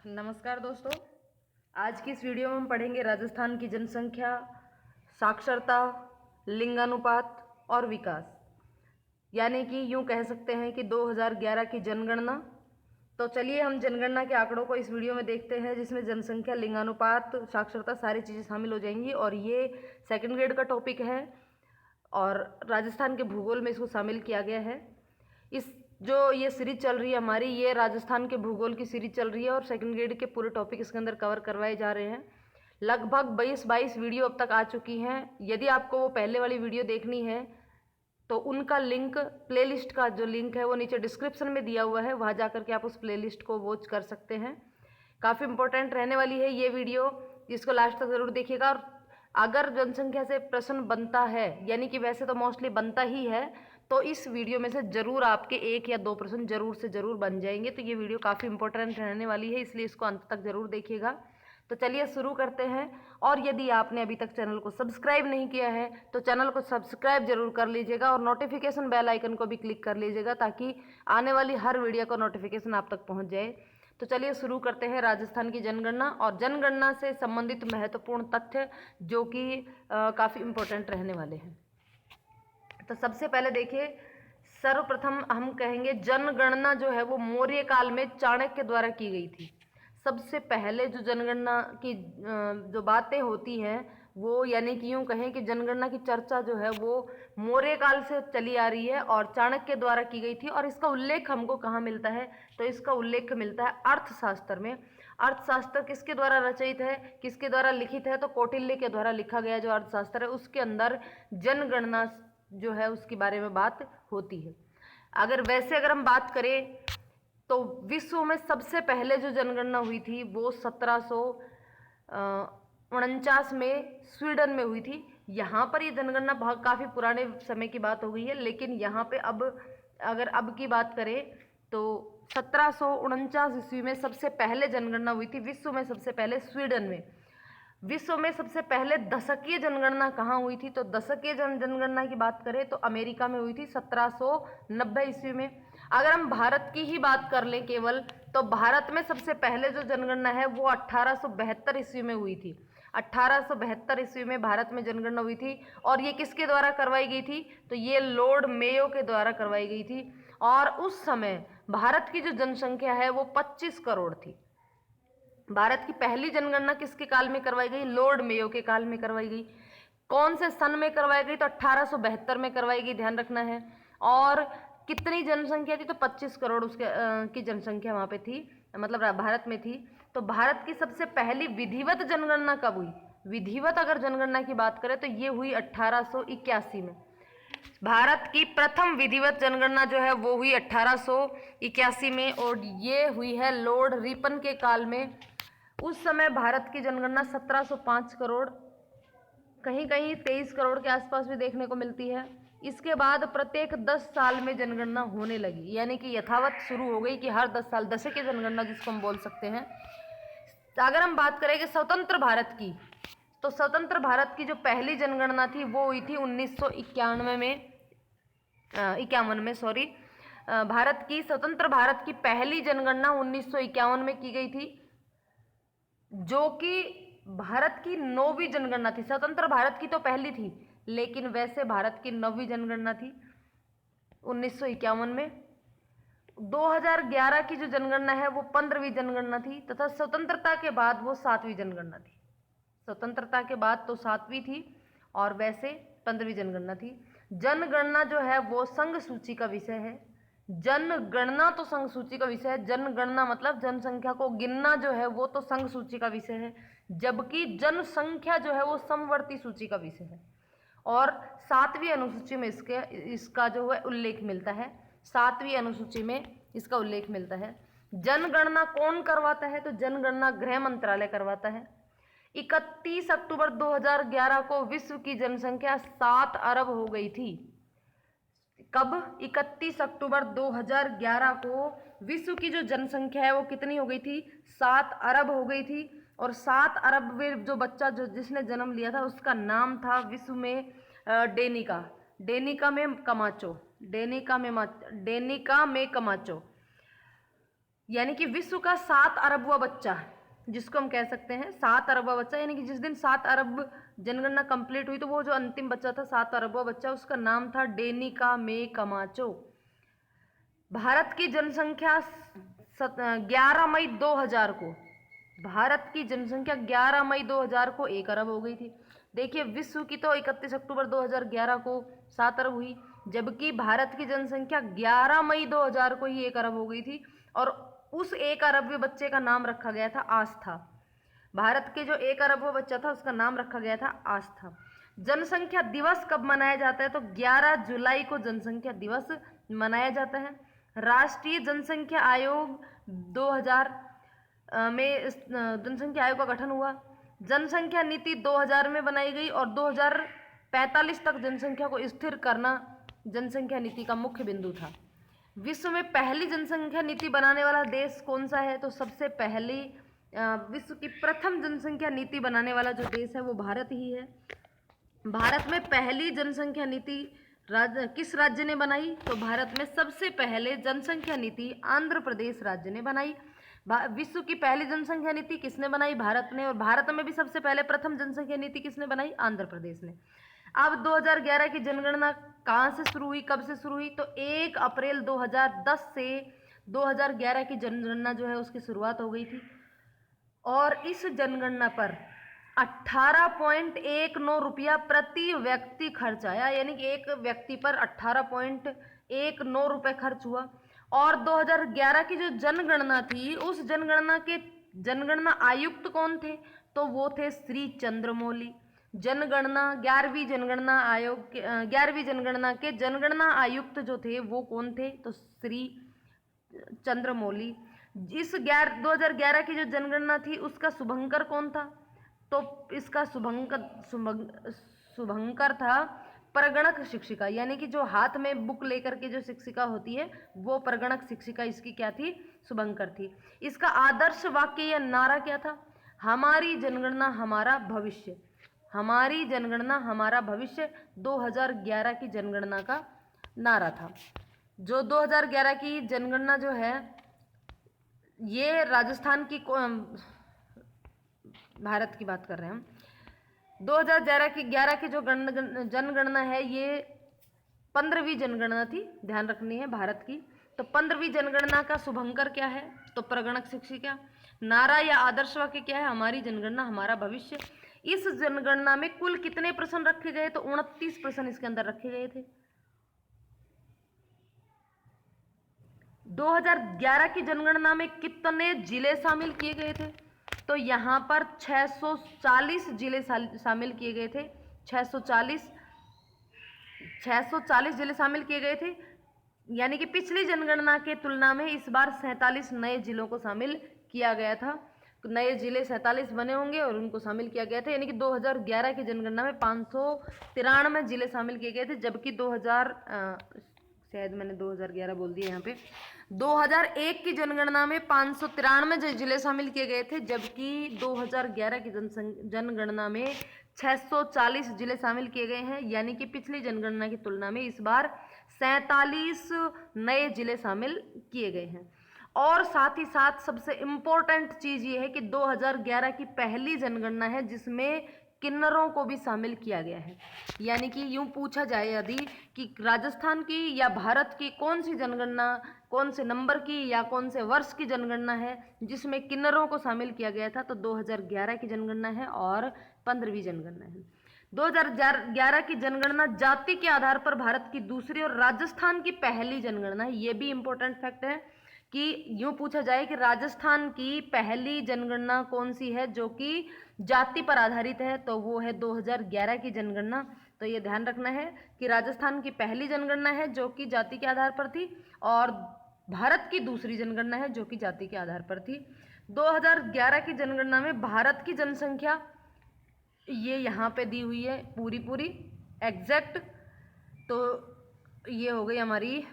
नमस्कार दोस्तों, आज की इस वीडियो में हम पढ़ेंगे राजस्थान की जनसंख्या, साक्षरता, लिंगानुपात और विकास। यानी कि यूँ कह सकते हैं कि 2011 की जनगणना। तो चलिए हम जनगणना के आंकड़ों को इस वीडियो में देखते हैं, जिसमें जनसंख्या, लिंगानुपात, साक्षरता सारी चीज़ें शामिल हो जाएंगी। और ये सेकंड ग्रेड का टॉपिक है और राजस्थान के भूगोल में इसको शामिल किया गया है। इस जो ये सीरीज चल रही है हमारी, ये राजस्थान के भूगोल की सीरीज चल रही है और सेकंड ग्रेड के पूरे टॉपिक इसके अंदर कवर करवाए जा रहे हैं। लगभग 22 वीडियो अब तक आ चुकी हैं। यदि आपको वो पहले वाली वीडियो देखनी है तो उनका लिंक, प्लेलिस्ट का जो लिंक है वो नीचे डिस्क्रिप्शन में दिया हुआ है, वहाँ जाकर के आप उस प्लेलिस्ट को वॉच कर सकते हैं। काफ़ी इंपॉर्टेंट रहने वाली है ये वीडियो, इसको लास्ट तक ज़रूर देखिएगा। और अगर जनसंख्या से प्रश्न बनता है, यानी कि वैसे तो मोस्टली बनता ही है, तो इस वीडियो में से ज़रूर आपके 1 या 2 प्रश्न ज़रूर से ज़रूर बन जाएंगे। तो ये वीडियो काफ़ी इंपॉर्टेंट रहने वाली है, इसलिए इसको अंत तक ज़रूर देखिएगा। तो चलिए शुरू करते हैं। और यदि आपने अभी तक चैनल को सब्सक्राइब नहीं किया है तो चैनल को सब्सक्राइब जरूर कर लीजिएगा और नोटिफिकेशन बेल आइकन को भी क्लिक कर लीजिएगा, ताकि आने वाली हर वीडियो का नोटिफिकेशन आप तक पहुंच जाए। तो चलिए शुरू करते हैं राजस्थान की जनगणना और जनगणना से संबंधित महत्वपूर्ण तथ्य, जो कि काफ़ी इम्पोर्टेंट रहने वाले हैं। तो सबसे पहले देखिए, सर्वप्रथम हम कहेंगे जनगणना जो है वो मौर्य काल में चाणक्य द्वारा की गई थी। सबसे पहले जो जनगणना की जो बातें होती हैं वो, यानी कि यूँ कहें कि जनगणना की चर्चा जो है वो मौर्य काल से चली आ रही है और चाणक्य द्वारा की गई थी। और इसका उल्लेख हमको कहाँ मिलता है? तो इसका उल्लेख मिलता है अर्थशास्त्र में। अर्थशास्त्र किसके द्वारा रचित है, किसके द्वारा लिखित है? तो कौटिल्य के द्वारा लिखा गया जो अर्थशास्त्र है, उसके अंदर जनगणना जो है उसके बारे में बात होती है। अगर हम बात करें तो विश्व में सबसे पहले जो जनगणना हुई थी वो 1749 में स्वीडन में हुई थी। यहाँ पर ये जनगणना काफ़ी पुराने समय की बात हो गई है, लेकिन यहाँ पे अगर अब की बात करें तो 1749 ईस्वी में सबसे पहले जनगणना हुई थी विश्व में, सबसे पहले स्वीडन में। विश्व में सबसे पहले दशकीय जनगणना कहाँ हुई थी? तो दशकीय जनगणना की बात करें तो अमेरिका में हुई थी 1790 ईस्वी में। अगर हम भारत की ही बात कर लें केवल, तो भारत में सबसे पहले जो जनगणना है वो 1872 ईस्वी में हुई थी। 1872 ईस्वी में भारत में जनगणना हुई थी। और ये किसके द्वारा करवाई गई थी? तो ये लॉर्ड मेयो के द्वारा करवाई गई थी। और उस समय भारत की जो जनसंख्या है वो 25 करोड़ थी। भारत की पहली जनगणना किसके काल में करवाई गई? लॉर्ड मेयो के काल में करवाई गई। कौन से सन में करवाई गई? तो 1872 में करवाई गई, ध्यान रखना है। और कितनी जनसंख्या थी? तो 25 करोड़ उसके की जनसंख्या वहां पे थी, मतलब भारत में थी। तो भारत की सबसे पहली विधिवत जनगणना कब हुई? विधिवत अगर जनगणना की बात करें तो ये हुई 1881 में। भारत की प्रथम विधिवत जनगणना जो है वो हुई 1881 में, और ये हुई है लॉर्ड रिपन के काल में। उस समय भारत की जनगणना 1705 करोड़, कहीं कहीं 23 करोड़ के आसपास भी देखने को मिलती है। इसके बाद प्रत्येक 10 साल में जनगणना होने लगी, यानी कि यथावत शुरू हो गई कि हर 10 साल दशकीय जनगणना जिसको हम बोल सकते हैं। अगर हम बात करें कि स्वतंत्र भारत की, तो स्वतंत्र भारत की जो पहली जनगणना थी वो हुई थी 1991 में, 51 में, सॉरी। भारत की स्वतंत्र भारत की पहली जनगणना 1951 में की गई थी, जो कि भारत की 9वीं जनगणना थी। स्वतंत्र भारत की तो पहली थी, लेकिन वैसे भारत की 9वीं जनगणना थी 1951 में। 2011 की जो जनगणना है वो 15वीं जनगणना थी, तथा स्वतंत्रता के बाद वो 7वीं जनगणना थी। स्वतंत्रता के बाद तो 7वीं थी और वैसे 15वीं जनगणना थी। जनगणना जो है वो संघ सूची का विषय है। जनगणना तो संघ सूची का विषय है, जनगणना मतलब जनसंख्या को गिनना जो है वो तो संघ सूची का विषय है, जबकि जनसंख्या जो है वो समवर्ती सूची का विषय है। और 7वीं अनुसूची में इसका जो है उल्लेख मिलता है। 7वीं अनुसूची में इसका उल्लेख मिलता है। जनगणना कौन करवाता है? तो जनगणना गृह मंत्रालय करवाता है। 31 अक्टूबर 2011 को विश्व की जनसंख्या 7 अरब हो गई थी। कब? 31 अक्टूबर 2011 को विश्व की जो जनसंख्या है वो कितनी हो गई थी? 7 अरब हो गई थी। और 7 अरब में जो बच्चा जिसने जन्म लिया था उसका नाम था विश्व में डेनिका, डेनिका में कमाचो। यानी कि विश्व का 7 अरबवा बच्चा, जिसको हम कह सकते हैं 7 अरबवा बच्चा, यानी कि जिस दिन 7 अरब जनगणना कंप्लीट हुई तो वो जो अंतिम बच्चा था 7 अरबवा बच्चा, उसका नाम था डेनिका मे कमाचो। भारत की जनसंख्या 11 मई 2000 को, भारत की जनसंख्या 11 मई 2000 को 1 अरब हो गई थी। देखिए विश्व की तो 31 अक्टूबर 2011 को 7 अरब हुई, जबकि भारत की जनसंख्या 11 मई 2000 को ही 1 अरब हो गई थी। और उस 1 अरबवे बच्चे का नाम रखा गया था आस्था। भारत के जो 1 अरबवा बच्चा था उसका नाम रखा गया था आस्था। जनसंख्या दिवस कब मनाया जाता है? तो 11 जुलाई को जनसंख्या दिवस मनाया जाता है। राष्ट्रीय जनसंख्या आयोग 2000 में जनसंख्या आयोग का गठन हुआ। जनसंख्या नीति 2000 में बनाई गई और 2045 तक जनसंख्या को स्थिर करना जनसंख्या नीति का मुख्य बिंदु था। विश्व में पहली जनसंख्या नीति बनाने वाला देश कौन सा है? तो सबसे पहली विश्व की प्रथम जनसंख्या नीति बनाने वाला जो देश है वो भारत ही है। भारत में पहली जनसंख्या नीति किस राज्य ने बनाई? तो भारत में सबसे पहले जनसंख्या नीति आंध्र प्रदेश राज्य ने बनाई। विश्व की पहली जनसंख्या नीति किसने बनाई? भारत ने। और भारत में भी सबसे पहले प्रथम जनसंख्या नीति किसने बनाई? आंध्र प्रदेश ने। अब 2011 की जनगणना कहाँ से शुरू हुई, कब से शुरू हुई? तो 1 अप्रैल 2010 से 2011 की जनगणना जो है उसकी शुरुआत हो गई थी। और इस जनगणना पर 18.19 रुपया प्रति व्यक्ति खर्च आया, यानी कि एक व्यक्ति पर 18.19 रुपये खर्च हुआ। और 2011 की जो जनगणना थी उस जनगणना के जनगणना आयुक्त कौन थे? तो वो थे श्री चंद्रमौली। जनगणना 11वीं जनगणना आयोग के 11वीं जनगणना के जनगणना आयुक्त जो थे वो कौन थे? तो श्री चंद्रमौली। इस 2011 की जो जनगणना थी उसका शुभंकर कौन था? तो इसका शुभंकर था परगणक शिक्षिका, यानी कि जो हाथ में बुक लेकर के जो शिक्षिका होती है वो परगणक शिक्षिका इसकी क्या थी? शुभंकर थी। इसका आदर्श वाक्य या नारा क्या था? हमारी जनगणना हमारा भविष्य। हमारी जनगणना हमारा भविष्य 2011 की जनगणना का नारा था। जो 2011 की जनगणना जो है ये राजस्थान की भारत की बात कर रहे हैं हम। 2011 की जो जनगणना है ये 15वीं जनगणना थी, ध्यान रखनी है भारत की। तो 15वीं जनगणना का शुभंकर क्या है? तो परगणक शिक्षिका। नारा या आदर्श वाक्य क्या है? हमारी जनगणना हमारा भविष्य। इस जनगणना में कुल कितने प्रश्न रखे गए? तो 29 प्रश्न इसके अंदर रखे गए थे। 2011 की जनगणना में कितने जिले शामिल किए गए थे? तो यहाँ पर 640 जिले शामिल किए गए थे। 640 जिले शामिल किए गए थे, यानी कि पिछली जनगणना के तुलना में इस बार 47 नए जिलों को शामिल किया गया था। नए जिले 47 बने होंगे और उनको शामिल किया गया था, यानी कि 2011 की जनगणना में 593 जिले शामिल किए गए थे, जबकि 2000 शायद मैंने 2011 बोल दिया यहाँ पे। 2001 की जनगणना में 593 जिले शामिल किए गए थे, जबकि 2011 की जनगणना में 640 जिले शामिल किए गए हैं, यानी कि पिछली जनगणना की तुलना में इस बार 47 नए जिले शामिल किए गए हैं। और साथ ही साथ सबसे इम्पोर्टेंट चीज़ ये है कि 2011 की पहली जनगणना है जिसमें किन्नरों को भी शामिल किया गया है। यानी कि यूं पूछा जाए यदि कि राजस्थान की या भारत की कौन सी जनगणना कौन से नंबर की या कौन से वर्ष की जनगणना है जिसमें किन्नरों को शामिल किया गया था, तो 2011 की जनगणना है और 15वीं जनगणना है। 2011 की जनगणना जाति के आधार पर भारत की दूसरी और राजस्थान की पहली जनगणना है। ये भी इम्पोर्टेंट फैक्ट है कि यूं पूछा जाए कि राजस्थान की पहली जनगणना कौन सी है जो कि जाति पर आधारित है, तो वो है 2011 की जनगणना। तो ये ध्यान रखना है कि राजस्थान की पहली जनगणना है जो कि जाति के आधार पर थी और भारत की दूसरी जनगणना है जो कि जाति के आधार पर थी। 2011 की जनगणना में भारत की जनसंख्या ये यहाँ पे दी हुई है पूरी एग्जैक्ट। तो ये हो गई हमारी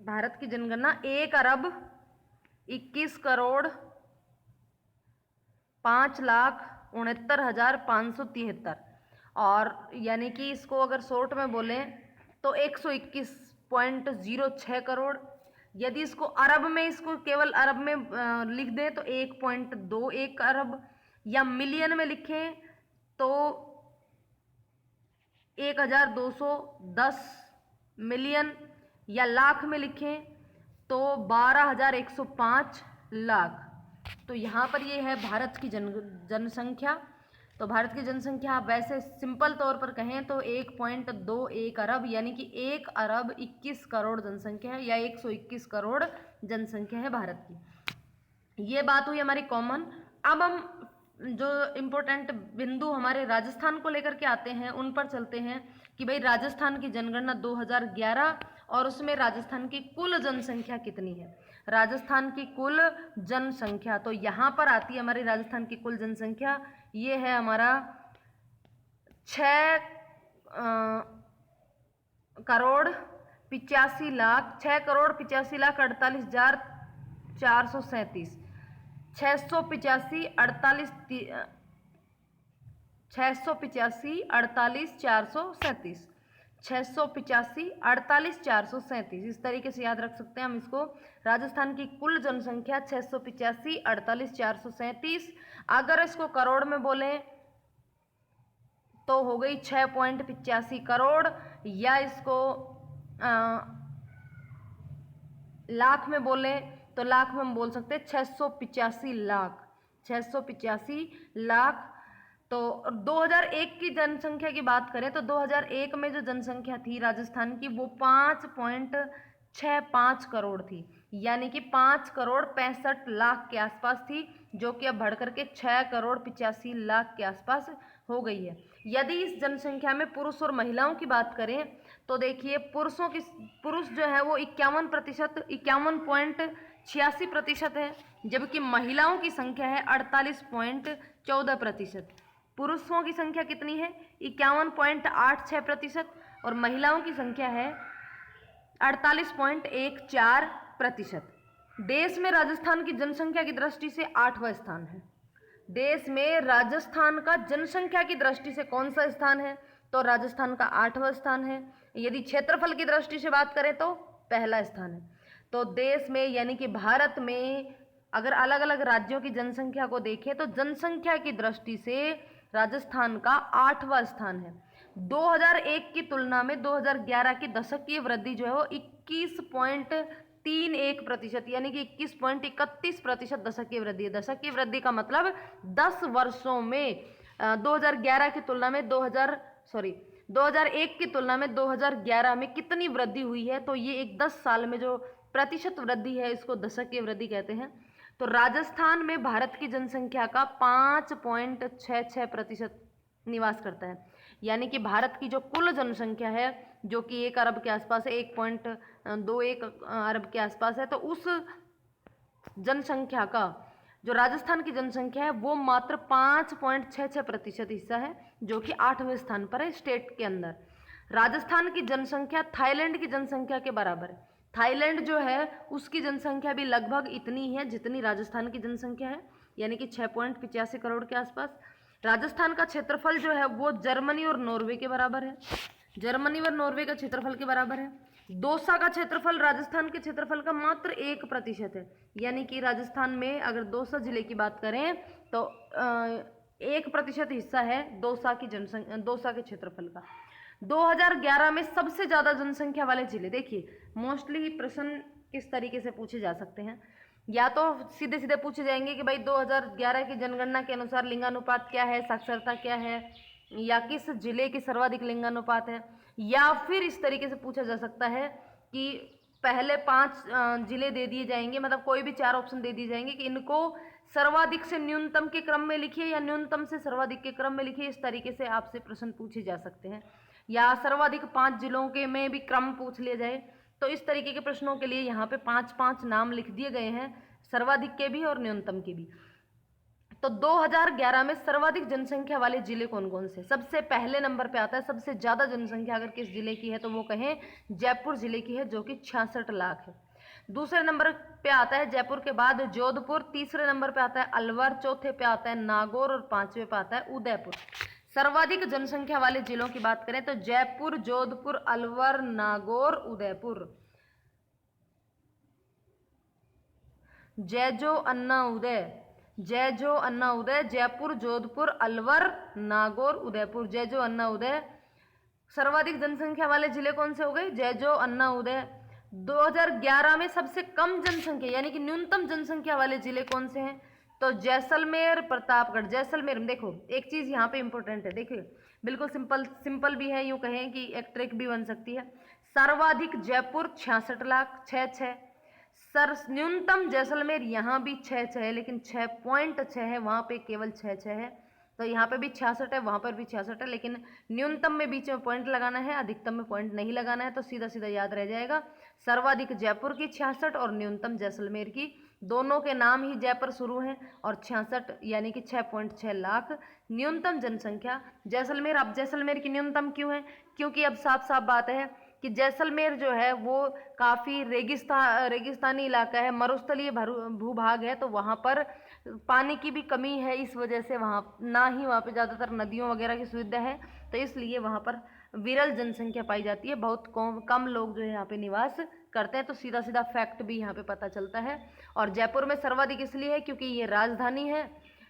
भारत की जनगणना 1,21,65,69,573, और यानी कि इसको अगर शॉर्ट में बोलें तो 121 1.06 करोड़। यदि इसको अरब में, इसको केवल अरब में लिख दें तो 1.21 अरब, या मिलियन में लिखें तो 1210 मिलियन, या लाख में लिखें तो 12,105 लाख। तो यहाँ पर ये है भारत की जनसंख्या। तो भारत की जनसंख्या आप वैसे सिंपल तौर पर कहें तो 1.21 अरब, यानी कि 1 अरब 21 करोड़ जनसंख्या है, या 121 करोड़ जनसंख्या है भारत की। ये बात हुई हमारी कॉमन। अब हम जो इम्पोर्टेंट बिंदु हमारे राजस्थान को लेकर के आते हैं उन पर चलते हैं कि भाई राजस्थान की जनगणना 2011 और उसमें राजस्थान की कुल जनसंख्या कितनी है। राजस्थान की कुल जनसंख्या, तो यहाँ पर आती है हमारी राजस्थान की कुल जनसंख्या, ये है हमारा 6 करोड़ 85 लाख 6 करोड़ 85 लाख 48,437 685 48 685 48 437 685 48 437 इस तरीके से याद रख सकते हैं हम इसको। राजस्थान की कुल जनसंख्या 685 48 437। अगर इसको करोड़ में बोलें तो हो गई 6.85 करोड़, या इसको लाख में बोले तो लाख में हम बोल सकते हैं 685 लाख 685 लाख। तो 2001 की जनसंख्या की बात करें तो 2001 में जो जनसंख्या थी राजस्थान की वो 5.65 करोड़ थी, यानी कि 5 करोड़ 65 लाख के आसपास थी, जो कि अब बढ़ करके 6 करोड़ 85 लाख के आसपास हो गई है। यदि इस जनसंख्या में पुरुष और महिलाओं की बात करें तो देखिए पुरुष जो है वो 51.86% है, जबकि महिलाओं की संख्या है 48.14%। पुरुषों की संख्या कितनी है 51.86% और महिलाओं की संख्या है 48.14%। देश में राजस्थान की जनसंख्या की दृष्टि से 8वां स्थान है। देश में राजस्थान का जनसंख्या की दृष्टि से कौन सा स्थान है, तो राजस्थान का 8वां स्थान है। यदि क्षेत्रफल की दृष्टि से बात करें तो पहला स्थान है। तो देश में यानी कि भारत में अगर अलग अलग राज्यों की जनसंख्या को देखें तो जनसंख्या की दृष्टि से राजस्थान का 8वां स्थान है। 2001 की तुलना में 2011 की दशकीय वृद्धि जो है वो 21.31% यानी कि 21.31% दशकीय वृद्धि है। दशकीय वृद्धि का मतलब 10 वर्षों में 2011 की तुलना में 2001 की तुलना में 2011 में कितनी वृद्धि हुई है, तो ये एक 10 साल में जो प्रतिशत वृद्धि है इसको दशकीय वृद्धि कहते हैं। तो राजस्थान में भारत की जनसंख्या का 5.66% निवास करता है, यानी कि भारत की जो कुल जनसंख्या है जो कि 1 अरब के आसपास है, 1.21 अरब के आसपास है, तो उस जनसंख्या का जो राजस्थान की जनसंख्या है वो मात्र 5.66% हिस्सा है, जो कि 8वें स्थान पर है स्टेट के अंदर। राजस्थान की जनसंख्या थाईलैंड की जनसंख्या के बराबर है। थाईलैंड जो है उसकी जनसंख्या भी लगभग इतनी है जितनी राजस्थान की जनसंख्या है, यानी कि 6.85 करोड़ के आसपास। राजस्थान का क्षेत्रफल जो है वो जर्मनी और नॉर्वे के बराबर है। जर्मनी और नॉर्वे का क्षेत्रफल के बराबर है। दौसा का क्षेत्रफल राजस्थान के क्षेत्रफल का मात्र 1% है, यानी कि राजस्थान में अगर दौसा जिले की बात करें तो 1% हिस्सा है दौसा के क्षेत्रफल का। 2011 में सबसे ज़्यादा जनसंख्या वाले जिले, देखिए मोस्टली प्रश्न किस तरीके से पूछे जा सकते हैं, या तो सीधे सीधे पूछे जाएंगे कि भाई 2011 की जनगणना के अनुसार लिंगानुपात क्या है, साक्षरता क्या है, या किस जिले की सर्वाधिक लिंगानुपात है, या फिर इस तरीके से पूछा जा सकता है कि पहले 5 जिले दे दिए जाएंगे, मतलब कोई भी 4 ऑप्शन दे दिए जाएंगे कि इनको सर्वाधिक से न्यूनतम के क्रम में लिखिए या न्यूनतम से सर्वाधिक के क्रम में लिखिए। इस तरीके से आपसे प्रश्न पूछे जा सकते हैं, या सर्वाधिक 5 जिलों के में भी क्रम पूछ लिया जाए। तो इस तरीके के प्रश्नों के लिए यहाँ पे 5-5 नाम लिख दिए गए हैं, सर्वाधिक के भी और न्यूनतम के भी। तो 2011 में सर्वाधिक जनसंख्या वाले जिले कौन कौन से? सबसे पहले नंबर पे आता है, सबसे ज़्यादा जनसंख्या अगर किस जिले की है तो वो कहें जयपुर जिले की है, जो कि 66 लाख है। दूसरे नंबर पे आता है जयपुर के बाद जोधपुर, तीसरे नंबर पे आता है अलवर, चौथे पे आता है नागौर और 5वें पे आता है उदयपुर। सर्वाधिक जनसंख्या वाले जिलों की बात करें तो जयपुर, जोधपुर, अलवर, नागौर, उदयपुर। जैजो अन्ना उदय, जैजो अन्ना उदय, जयपुर, जोधपुर, अलवर, नागौर, उदयपुर। जैजो अन्ना उदय सर्वाधिक जनसंख्या वाले जिले कौन से हो गए? जैजो अन्ना उदय। 2011 में सबसे कम जनसंख्या यानी कि न्यूनतम जनसंख्या वाले जिले कौन से हैं? तो जैसलमेर, प्रतापगढ़। जैसलमेर में देखो एक चीज यहाँ पे इंपॉर्टेंट है, देखिए बिल्कुल सिंपल भी है, यूं कहें कि एक ट्रिक भी बन सकती है। सर्वाधिक जयपुर 66 लाख, 6 सर न्यूनतम जैसलमेर यहाँ भी 6 है, लेकिन 6.6 है, वहाँ पे केवल 6 है। तो यहाँ पे भी 66 है, वहाँ पर भी 66 है, लेकिन न्यूनतम में बीच में पॉइंट लगाना है, अधिकतम में पॉइंट नहीं लगाना है, तो सीधा सीधा याद रह जाएगा। सर्वाधिक जयपुर की 66 और न्यूनतम जैसलमेर की, दोनों के नाम ही जय पर शुरू हैं, और 66 यानी कि 6.6 लाख न्यूनतम जनसंख्या जैसलमेर। अब जैसलमेर की न्यूनतम क्यों है? क्योंकि अब साफ साफ बात है कि जैसलमेर जो है वो काफ़ी रेगिस्तानी इलाका है, मरुस्थलीय भूभाग है, तो वहाँ पर पानी की भी कमी है, इस वजह से वहाँ ना ही वहाँ पे ज़्यादातर नदियों वगैरह की सुविधा है, तो इसलिए वहाँ पर विरल जनसंख्या पाई जाती है, बहुत कम लोग जो है यहाँ पे निवास करते हैं। तो सीधा सीधा फैक्ट भी यहाँ पे पता चलता है। और जयपुर में सर्वाधिक इसलिए है क्योंकि ये राजधानी है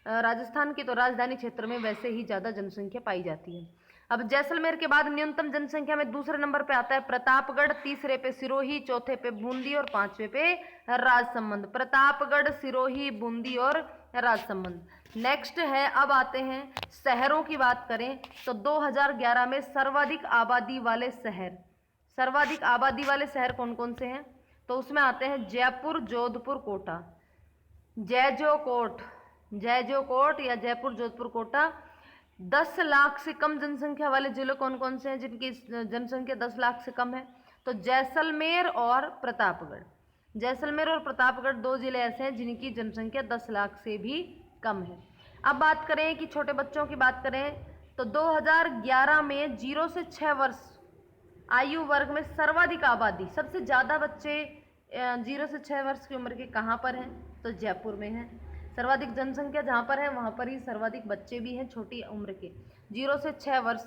राजस्थान की, तो राजधानी क्षेत्र में वैसे ही ज़्यादा जनसंख्या पाई जाती है। अब जैसलमेर के बाद न्यूनतम जनसंख्या में दूसरे नंबर पे आता है प्रतापगढ़, तीसरे पे सिरोही, चौथे पे बूंदी और पांचवे पे राजसमंद। प्रतापगढ़, सिरोही, बूंदी और राजसमंद। नेक्स्ट है, अब आते हैं शहरों की बात करें तो 2011 में सर्वाधिक आबादी वाले शहर, सर्वाधिक आबादी वाले शहर कौन कौन से हैं? तो उसमें आते हैं जयपुर, जोधपुर, कोटा। जैजो कोट, जैजो कोट या जयपुर, जोधपुर, कोटा। 10 लाख से कम जनसंख्या वाले जिले कौन कौन से हैं जिनकी जनसंख्या 10 लाख से कम है? तो जैसलमेर और प्रतापगढ़। जैसलमेर और प्रतापगढ़ दो जिले ऐसे हैं जिनकी जनसंख्या 10 लाख से भी कम है। अब बात करें कि छोटे बच्चों की बात करें तो 2011 में 0 से 6 वर्ष आयु वर्ग में सर्वाधिक आबादी, सबसे ज़्यादा बच्चे 0 से 6 वर्ष की उम्र के कहाँ पर हैं? तो जयपुर में है। सर्वाधिक जनसंख्या जहाँ पर है वहाँ पर ही सर्वाधिक बच्चे भी हैं छोटी उम्र के, 0 से 6 वर्ष।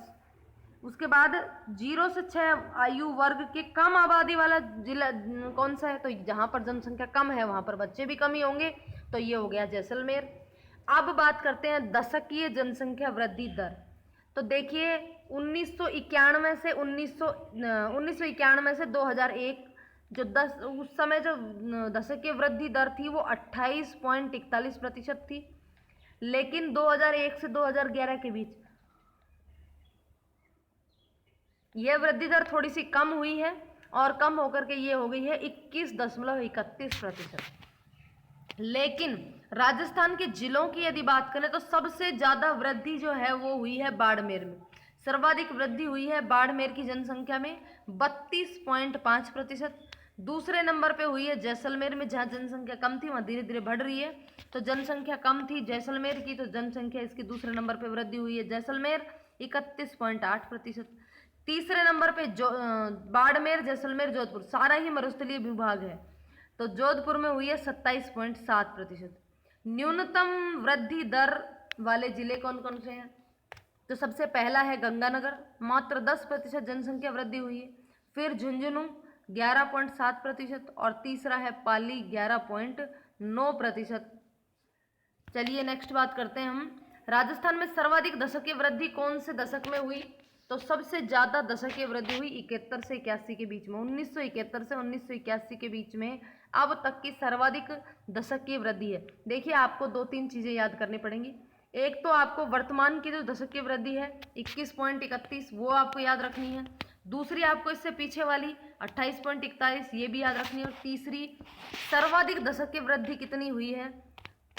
उसके बाद 0 से 6 आयु वर्ग के कम आबादी वाला जिला कौन सा है? तो जहाँ पर जनसंख्या कम है वहाँ पर बच्चे भी कम ही होंगे, तो ये हो गया जैसलमेर। अब बात करते हैं दशकीय जनसंख्या वृद्धि दर। तो देखिए 1991 से 1991 से 2001 जो उस समय जो दशकीय वृद्धि दर थी वो 28.41% थी, लेकिन 2001 से 2011 के बीच यह वृद्धि दर थोड़ी सी कम हुई है, और कम होकर के ये हो गई है 21.31%। लेकिन राजस्थान के जिलों की यदि बात करें तो सबसे ज़्यादा वृद्धि जो है वो हुई है बाड़मेर में। सर्वाधिक वृद्धि हुई है बाड़मेर की जनसंख्या में 32.5%। दूसरे नंबर पे हुई है जैसलमेर में, जहाँ जनसंख्या कम थी वहाँ धीरे धीरे बढ़ रही है, तो जनसंख्या कम थी जैसलमेर की, तो जनसंख्या इसकी दूसरे नंबर पे वृद्धि हुई है जैसलमेर 31.8%। तीसरे नंबर पे बाड़मेर, जैसलमेर, जोधपुर, सारा ही मरुस्थलीय विभाग है, तो जोधपुर में हुई है 27.7%। न्यूनतम वृद्धि दर वाले जिले कौन कौन से हैं? तो सबसे पहला है गंगानगर, मात्र 10% जनसंख्या वृद्धि हुई है। फिर झुंझुनू 11.7% और तीसरा है पाली 11.9%। चलिए नेक्स्ट बात करते हैं हम, राजस्थान में सर्वाधिक दशकीय वृद्धि कौन से दशक में हुई? तो सबसे ज़्यादा दशकीय वृद्धि हुई 71 से 81 के बीच में, 1971 से 1981 के बीच में अब तक की सर्वाधिक दशकीय वृद्धि है। देखिए आपको 2-3 चीज़ें याद करनी पड़ेंगी। एक तो आपको वर्तमान की जो दशकीय वृद्धि है 21.31 वो आपको याद रखनी है। दूसरी आपको इससे पीछे वाली 28.41 ये भी याद रखनी है। और तीसरी सर्वाधिक दशकीय वृद्धि कितनी हुई है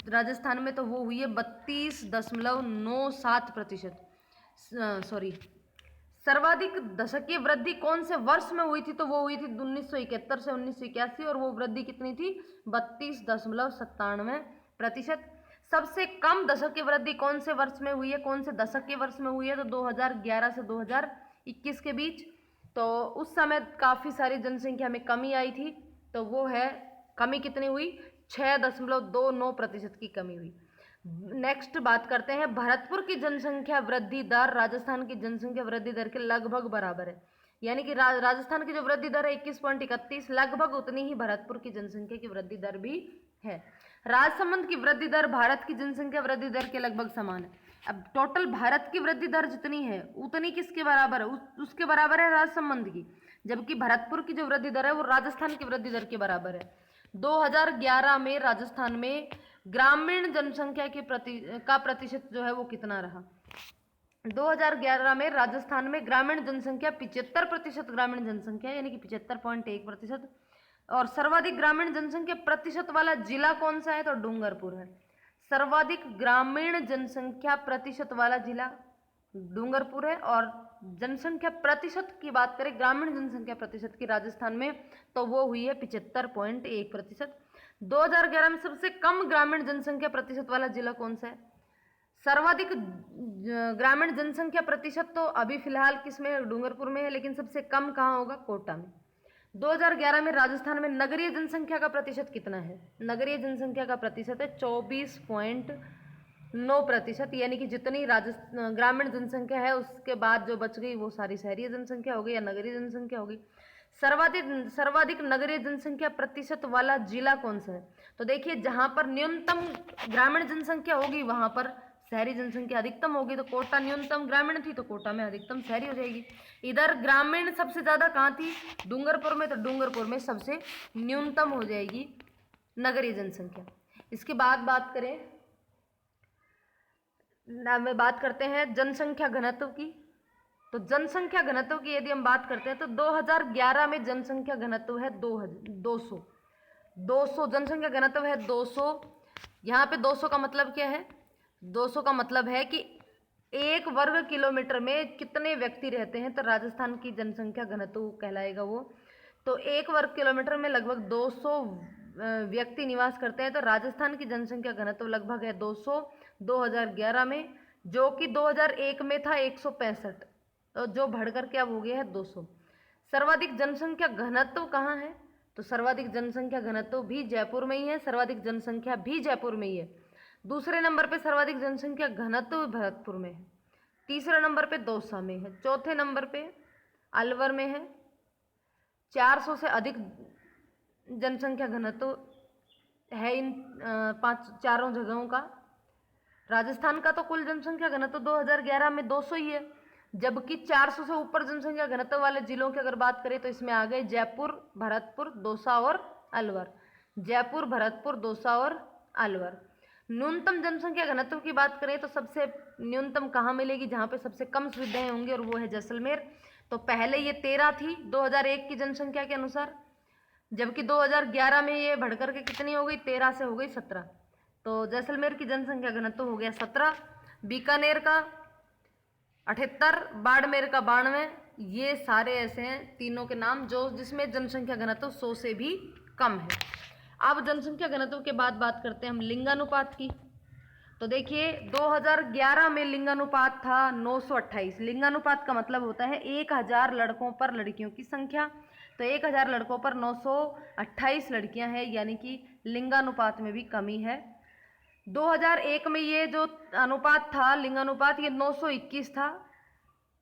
राजस्थान में? तो वो हुई है 32.97%। सॉरी, सर्वाधिक दशकीय वृद्धि कौन से वर्ष में हुई थी? तो वो हुई थी 1971 से 1981 और वो वृद्धि कितनी थी? 32.97%। सबसे कम दशकीय वृद्धि कौन से वर्ष में हुई है, कौन से दशक के वर्ष में हुई है? तो 2011 से 2021 के बीच, तो उस समय काफ़ी सारी जनसंख्या में कमी आई थी, तो वो है कमी कितनी हुई? 6.29% की कमी हुई। नेक्स्ट बात करते हैं, भरतपुर की जनसंख्या वृद्धि दर राजस्थान की जनसंख्या वृद्धि दर के लगभग बराबर है, यानी कि राजस्थान की जो वृद्धि दर है 21.31, लगभग उतनी ही भरतपुर की जनसंख्या की वृद्धि दर भी है। राजसमंद की वृद्धि दर भारत की जनसंख्या वृद्धि दर के लगभग समान है। अब टोटल भारत की वृद्धि दर जितनी है उतनी किसके बराबर है? उसके बराबर है राजसमंद की, जबकि भरतपुर की जो वृद्धि दर है वो राजस्थान की वृद्धि दर के बराबर है। 2011 में राजस्थान में ग्रामीण जनसंख्या के प्रतिशत जो है वो कितना रहा? 2011 में राजस्थान में ग्रामीण जनसंख्या 75% ग्रामीण जनसंख्या, यानी कि 75.1%। और सर्वाधिक ग्रामीण जनसंख्या प्रतिशत वाला जिला कौन सा है? तो डूंगरपुर है। सर्वाधिक ग्रामीण जनसंख्या प्रतिशत वाला जिला डूंगरपुर है। और जनसंख्या प्रतिशत की बात करें, ग्रामीण जनसंख्या प्रतिशत की राजस्थान में, तो वो हुई है 75.1%। 2011 में सबसे कम ग्रामीण जनसंख्या प्रतिशत वाला जिला कौन सा है? सर्वाधिक ग्रामीण जनसंख्या प्रतिशत तो अभी फिलहाल किसमें है? डूंगरपुर में है, लेकिन सबसे कम कहाँ होगा? कोटा में। 2011 में राजस्थान में नगरीय जनसंख्या का प्रतिशत कितना है? नगरीय जनसंख्या का प्रतिशत है 24.9%, यानी कि जितनी ग्रामीण जनसंख्या है उसके बाद जो बच गई वो सारी शहरीय जनसंख्या हो गई या नगरीय जनसंख्या हो गई। सर्वाधिक नगरीय जनसंख्या प्रतिशत वाला जिला कौन सा है? तो देखिए, जहां पर न्यूनतम ग्रामीण जनसंख्या होगी वहां पर शहरी जनसंख्या अधिकतम होगी। तो कोटा न्यूनतम ग्रामीण थी तो कोटा में अधिकतम शहरी हो जाएगी। इधर ग्रामीण सबसे ज्यादा कहाँ थी? डूंगरपुर में, तो डूंगरपुर में सबसे न्यूनतम हो जाएगी नगरीय जनसंख्या। इसके बाद बात करते हैं जनसंख्या घनत्व की। तो जनसंख्या घनत्व की यदि हम बात करते हैं तो 2011 में जनसंख्या घनत्व है 200 जनसंख्या घनत्व है 200। यहाँ पे 200 का मतलब क्या है? 200 का मतलब है कि 1 वर्ग किलोमीटर में कितने व्यक्ति रहते हैं, तो राजस्थान की जनसंख्या घनत्व कहलाएगा वो। तो 1 वर्ग किलोमीटर में लगभग 200 व्यक्ति निवास करते हैं। तो राजस्थान की जनसंख्या घनत्व लगभग है 200 2011 में, जो कि 2001 में था 165, तो जो बढ़कर के अब हो गया है 200। सर्वाधिक जनसंख्या घनत्व कहाँ है? तो सर्वाधिक जनसंख्या घनत्व भी जयपुर में ही है, सर्वाधिक जनसंख्या भी जयपुर में ही है। दूसरे नंबर पे सर्वाधिक जनसंख्या घनत्व भरतपुर में है, तीसरे नंबर पे दौसा में है, चौथे नंबर पे अलवर में है। 400 से अधिक जनसंख्या घनत्व है इन चारों जगहों का। राजस्थान का तो कुल जनसंख्या घनत्व 2011 में 200 ही है, जबकि 400 से ऊपर जनसंख्या घनत्व वाले जिलों की अगर बात करें तो इसमें आ गए जयपुर, भरतपुर, दौसा और अलवर। जयपुर, भरतपुर, दौसा और अलवर। न्यूनतम जनसंख्या घनत्व की बात करें तो सबसे न्यूनतम कहाँ मिलेगी? जहाँ पे सबसे कम सुविधाएं होंगी, और वो है जैसलमेर। तो पहले ये 13 थी 2001 की जनसंख्या के अनुसार, जबकि 2011 में ये बढ़कर के कितनी हो गई? 13 से हो गई 17। तो जैसलमेर की जनसंख्या घनत्व हो गया 17, बीकानेर का 78, बाड़मेर का 92। ये सारे ऐसे हैं तीनों के नाम जो जिसमें जनसंख्या घनत्व 100 से भी कम है। अब जनसंख्या घनत्व के बाद बात करते हैं हम लिंगानुपात की। तो देखिए, 2011 में लिंगानुपात था 928। लिंगानुपात का मतलब होता है 1000 लड़कों पर लड़कियों की संख्या। तो 1000 लड़कों पर 928 लड़कियां हैं, यानी कि लिंगानुपात में भी कमी है। 2001 में ये जो अनुपात था लिंगानुपात, ये 921 था।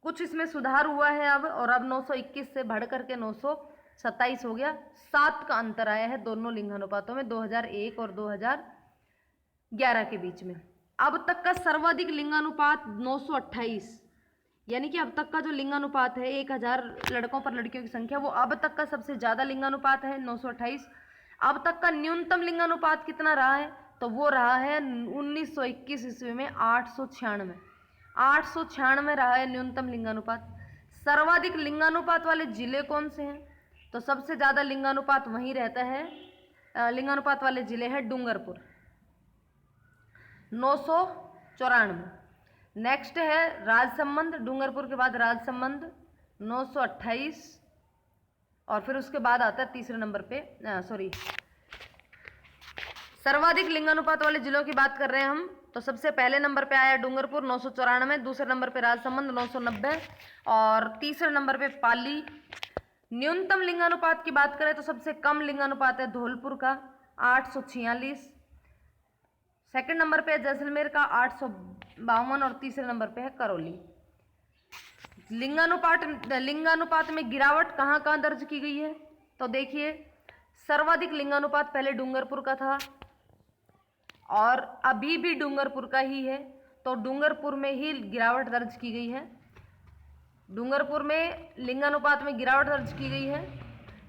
कुछ इसमें सुधार हुआ है अब, और अब 921 से बढ़ करके 927 हो गया। 7 का अंतर आया है दोनों लिंगानुपातों में, 2001 और 2011 के बीच में। अब तक का सर्वाधिक लिंगानुपात 928, यानी कि अब तक का जो लिंगानुपात है 1000 लड़कों पर लड़कियों की संख्या, वो अब तक का सबसे ज़्यादा लिंगानुपात है 928। अब तक का न्यूनतम लिंगानुपात कितना रहा है? तो वो रहा है 1921 ईस्वी में 896। 896 रहा है न्यूनतम लिंगानुपात। सर्वाधिक लिंगानुपात वाले जिले कौन से हैं? तो सबसे ज़्यादा लिंगानुपात वहीं रहता है, लिंगानुपात वाले जिले हैं डूंगरपुर, 994। नेक्स्ट है राजसमंद, डूंगरपुर के बाद राजसमंद 928, और फिर उसके बाद आता है तीसरे नंबर पे सर्वाधिक लिंगानुपात वाले जिलों की बात कर रहे हैं हम। तो सबसे पहले नंबर पे आया डूंगरपुर 994, दूसरे नंबर पे राजसमंद 990, और तीसरे नंबर पे पाली। न्यूनतम लिंगानुपात की बात करें तो सबसे कम लिंगानुपात है धौलपुर का 846। सेकंड नंबर पे है जैसलमेर का 852 और तीसरे नंबर पे है करौली। लिंगानुपात में गिरावट कहाँ कहाँ दर्ज की गई है? तो देखिए, सर्वाधिक लिंगानुपात पहले डूंगरपुर का था और अभी भी डूंगरपुर का ही है, तो डूंगरपुर में ही गिरावट दर्ज की गई है। डूंगरपुर में लिंगानुपात में गिरावट दर्ज की गई है।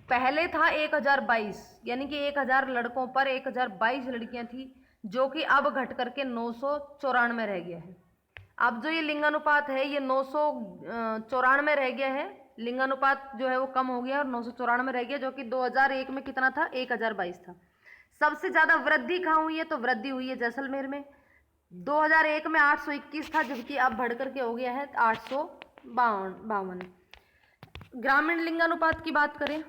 पहले था 1022, यानी कि 1000 लड़कों पर 1022 लड़कियां थी, जो कि अब घट करके 994 रह गया है। अब जो ये लिंगानुपात है ये 994 रह गया है। लिंगानुपात जो है वो कम हो गया और 994 रह गया, जो कि 2001 में कितना था? 1022 था। सबसे ज्यादा वृद्धि कहाँ हुई है? तो वृद्धि हुई है जैसलमेर में। 2001 में 821 था, जबकि अब बढ़ करके हो गया है 852। ग्रामीण लिंगानुपात की बात करें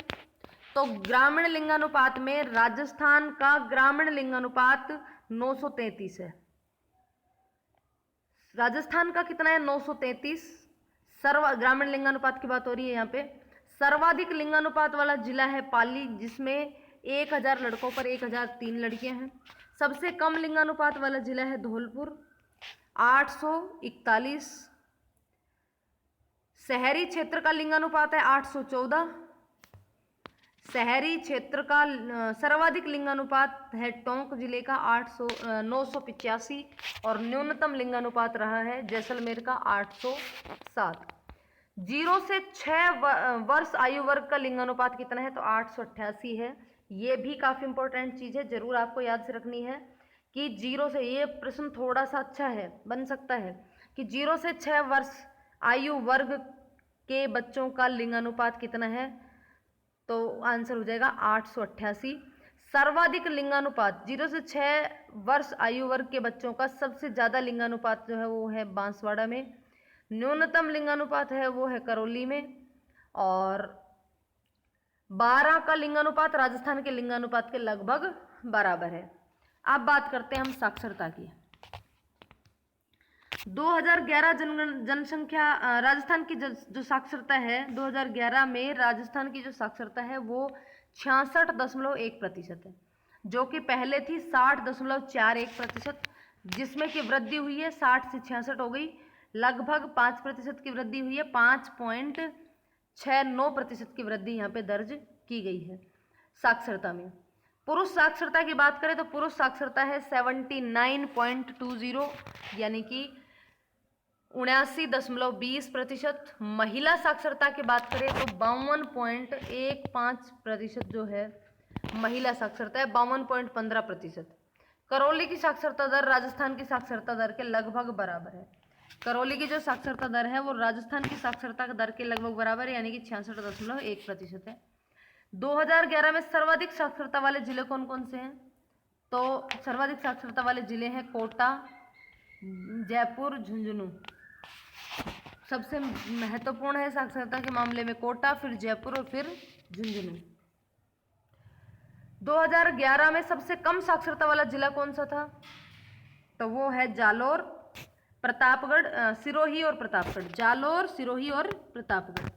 तो ग्रामीण लिंगानुपात में राजस्थान का ग्रामीण लिंगानुपात 933 है। राजस्थान का कितना है? 933 ग्रामीण लिंगानुपात की बात हो रही है यहाँ पे। सर्वाधिक लिंगानुपात वाला जिला है पाली, जिसमें 1000 लड़कों पर 1003 लड़कियां हैं। सबसे कम लिंगानुपात वाला जिला है धौलपुर, 841। शहरी क्षेत्र का लिंगानुपात है 814। शहरी क्षेत्र का सर्वाधिक लिंगानुपात है टोंक जिले का 985 और न्यूनतम लिंगानुपात रहा है जैसलमेर का 807। 0 से 6 वर्ष आयु वर्ग का लिंगानुपात कितना है? तो 888 है। ये भी काफी इंपॉर्टेंट चीज है, जरूर आपको याद से रखनी है कि 0 से, ये प्रश्न थोड़ा सा अच्छा है, बन सकता है कि 0 से 6 वर्ष आयु वर्ग के बच्चों का लिंगानुपात कितना है? तो आंसर हो जाएगा 888। सर्वाधिक लिंगानुपात 0 से 6 वर्ष आयु वर्ग के बच्चों का सबसे ज्यादा लिंगानुपात जो है वो है बांसवाड़ा में। न्यूनतम लिंगानुपात है वो है करौली में। और 12 का लिंगानुपात राजस्थान के लिंगानुपात के लगभग बराबर है। अब बात करते हैं हम साक्षरता की। 2011 जनसंख्या राजस्थान की जो साक्षरता है 2011 में राजस्थान की जो साक्षरता है वो 66.1% है, जो कि पहले थी 60.41%, जिसमें कि वृद्धि हुई है, 60 से 66 हो गई, लगभग 5% की वृद्धि हुई है। 5.69% की वृद्धि यहाँ पे दर्ज की गई है साक्षरता में। पुरुष साक्षरता की बात करें तो पुरुष साक्षरता है 79.20, यानी कि 79.20%। महिला साक्षरता की बात करें तो 52.15% जो है महिला साक्षरता है, 52.15%। करौली की साक्षरता दर राजस्थान की साक्षरता दर के लगभग बराबर है। करौली की जो साक्षरता दर है वो राजस्थान की साक्षरता दर के लगभग बराबर है, यानी कि 66.1% है। 2011 में सर्वाधिक साक्षरता वाले जिले कौन कौन से हैं? तो सर्वाधिक साक्षरता वाले जिले हैं कोटा, जयपुर, झुंझुनू। सबसे महत्वपूर्ण है साक्षरता के मामले में कोटा, फिर जयपुर और फिर झुंझुनू। 2011 में सबसे कम साक्षरता वाला जिला कौन सा था? तो वो है जालोर, प्रतापगढ़, सिरोही और प्रतापगढ़। जालोर, सिरोही और प्रतापगढ़।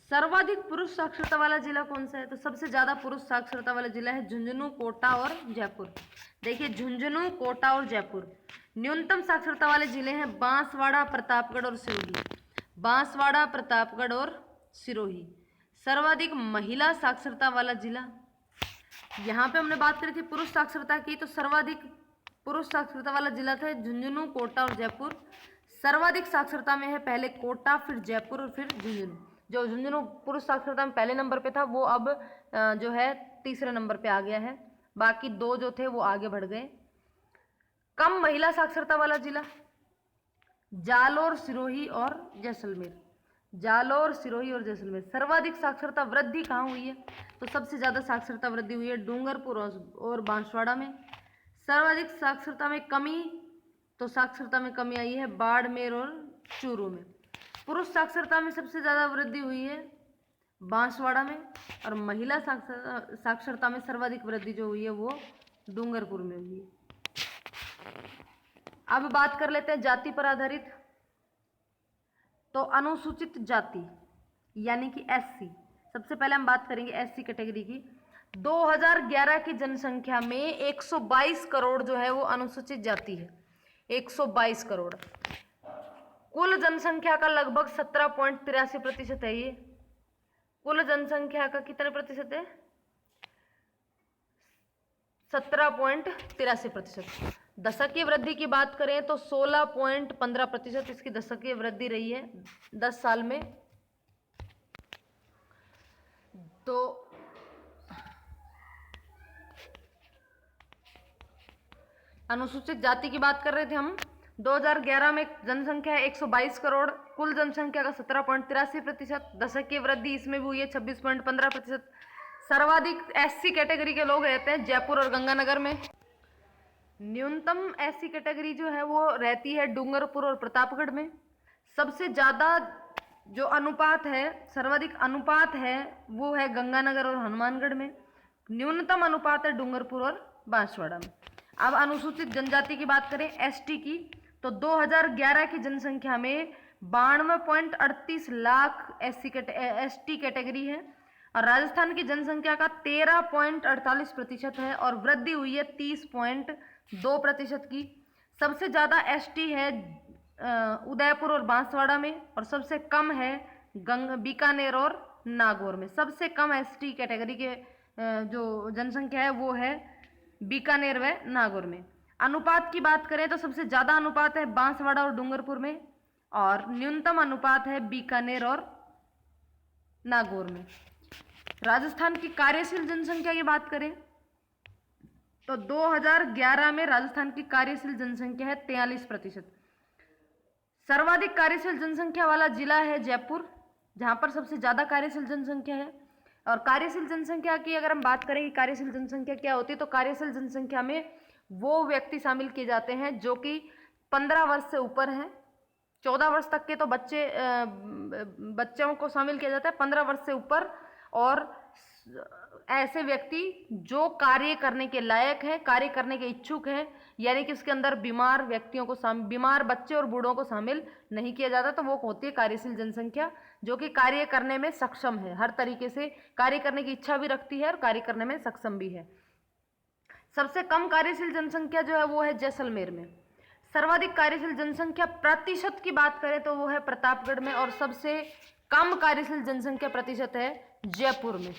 सर्वाधिक पुरुष साक्षरता वाला जिला कौन सा है? तो सबसे ज्यादा पुरुष साक्षरता वाला जिला है झुंझुनू, कोटा और जयपुर। देखिए, झुंझुनू, कोटा और जयपुर। न्यूनतम साक्षरता वाले जिले हैं बांसवाड़ा, प्रतापगढ़ और सिरोही। बांसवाड़ा, प्रतापगढ़ और सिरोही। सर्वाधिक महिला साक्षरता वाला जिला, यहाँ पे हमने बात करी थी पुरुष साक्षरता की, तो सर्वाधिक पुरुष साक्षरता वाला जिला था झुंझुनू, कोटा और जयपुर। सर्वाधिक साक्षरता में है पहले कोटा, फिर जयपुर और फिर झुंझुनू। जो झुंझुनू पुरुष साक्षरता में पहले नंबर पे था वो अब जो है तीसरे नंबर पे आ गया है। बाकी दो जो थे वो आगे बढ़ गए। कम महिला साक्षरता वाला जिला जालोर, सिरोही और जैसलमेर। जालोर, सिरोही और जैसलमेर। सर्वाधिक साक्षरता वृद्धि कहाँ हुई है? तो सबसे ज्यादा साक्षरता वृद्धि हुई है डूंगरपुर और बांसवाड़ा में। सर्वाधिक साक्षरता में कमी, तो साक्षरता में कमी आई है बाड़मेर और चूरू में। पुरुष साक्षरता में सबसे ज्यादा वृद्धि हुई है बांसवाड़ा में, और महिला साक्षरता में सर्वाधिक वृद्धि जो हुई है वो डूंगरपुर में हुई है। अब बात कर लेते हैं जाति पर आधारित। तो अनुसूचित जाति यानी कि एससी, सबसे पहले हम बात करेंगे एससी कैटेगरी की। 2011 की जनसंख्या में 122 करोड़ जो है वो अनुसूचित जाति है। 122 करोड़। कुल जनसंख्या का लगभग 17.83% है ये। कुल जनसंख्या का कितने प्रतिशत है? 17.83%। दशकीय वृद्धि की बात करें तो 16.15% इसकी दशकीय वृद्धि रही है 10 साल में। तो अनुसूचित जाति की बात कर रहे थे हम। 2011 में जनसंख्या 122 करोड़, कुल जनसंख्या का 17.83%, दशकीय वृद्धि इसमें भी हुई है 26.15%। सर्वाधिक एससी कैटेगरी के लोग रहते हैं जयपुर और गंगानगर में। न्यूनतम एससी कैटेगरी जो है वो रहती है डूंगरपुर और प्रतापगढ़ में। सबसे ज़्यादा जो अनुपात है, सर्वाधिक अनुपात है वो है गंगानगर और हनुमानगढ़ में। न्यूनतम अनुपात है डूंगरपुर और बांसवाड़ा में। अब अनुसूचित जनजाति की बात करें, एसटी की, तो 2011 की जनसंख्या में 92.38 लाख एसटी कैटेगरी है और राजस्थान की जनसंख्या का 13.48% है और वृद्धि हुई है 30.2% की। सबसे ज़्यादा एसटी है उदयपुर और बांसवाड़ा में और सबसे कम है बीकानेर और नागौर में। सबसे कम एसटी कैटेगरी के जो जनसंख्या है वो है बीकानेर व नागौर में। अनुपात की बात करें तो सबसे ज़्यादा अनुपात है बांसवाड़ा और डूंगरपुर में और न्यूनतम अनुपात है बीकानेर और नागौर में। राजस्थान की कार्यशील जनसंख्या की बात करें तो 2011 में राजस्थान की कार्यशील जनसंख्या है 43%। सर्वाधिक कार्यशील जनसंख्या वाला जिला है जयपुर, जहां पर सबसे ज़्यादा कार्यशील जनसंख्या है। और कार्यशील जनसंख्या की अगर हम बात करें कि कार्यशील जनसंख्या क्या होती है, तो कार्यशील जनसंख्या में वो व्यक्ति शामिल किए जाते हैं जो कि 15 वर्ष से ऊपर हैं। 14 वर्ष तक के तो बच्चों को शामिल किया जाता है, 15 वर्ष से ऊपर और ऐसे व्यक्ति जो कार्य करने के लायक हैं, कार्य करने के इच्छुक हैं, यानी कि उसके अंदर बीमार व्यक्तियों को बीमार बच्चे और बूढ़ों को शामिल नहीं किया जाता, तो वो होती है कार्यशील जनसंख्या, जो कि कार्य करने में सक्षम है, हर तरीके से कार्य करने की इच्छा भी रखती है और कार्य करने में सक्षम भी है। सबसे कम कार्यशील जनसंख्या जो है वो है जैसलमेर में। सर्वाधिक कार्यशील जनसंख्या प्रतिशत की बात करें तो वो है प्रतापगढ़ में और सबसे कम कार्यशील जनसंख्या प्रतिशत है जयपुर में।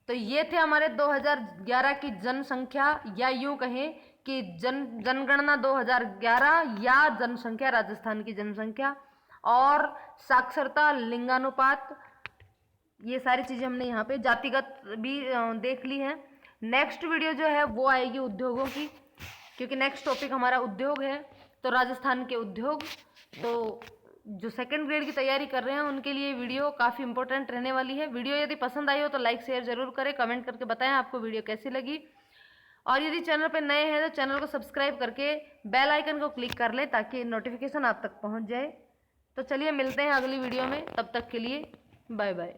तो ये थे हमारे 2011 की जनसंख्या, या यूं कहें कि जनगणना 2011 या जनसंख्या, राजस्थान की जनसंख्या और साक्षरता, लिंगानुपात, ये सारी चीज़ें हमने यहाँ पे जातिगत भी देख ली हैं। नेक्स्ट वीडियो जो है वो आएगी उद्योगों की, क्योंकि नेक्स्ट टॉपिक हमारा उद्योग है। तो राजस्थान के उद्योग, तो जो सेकंड ग्रेड की तैयारी कर रहे हैं उनके लिए वीडियो काफ़ी इंपॉर्टेंट रहने वाली है। वीडियो यदि पसंद आई हो तो लाइक शेयर जरूर करें, कमेंट करके बताएं आपको वीडियो कैसी लगी। और यदि चैनल पर नए हैं तो चैनल को सब्सक्राइब करके बेल आइकन को क्लिक कर लें ताकि नोटिफिकेशन आप तक पहुंच जाए। तो चलिए मिलते हैं अगली वीडियो में, तब तक के लिए बाय बाय।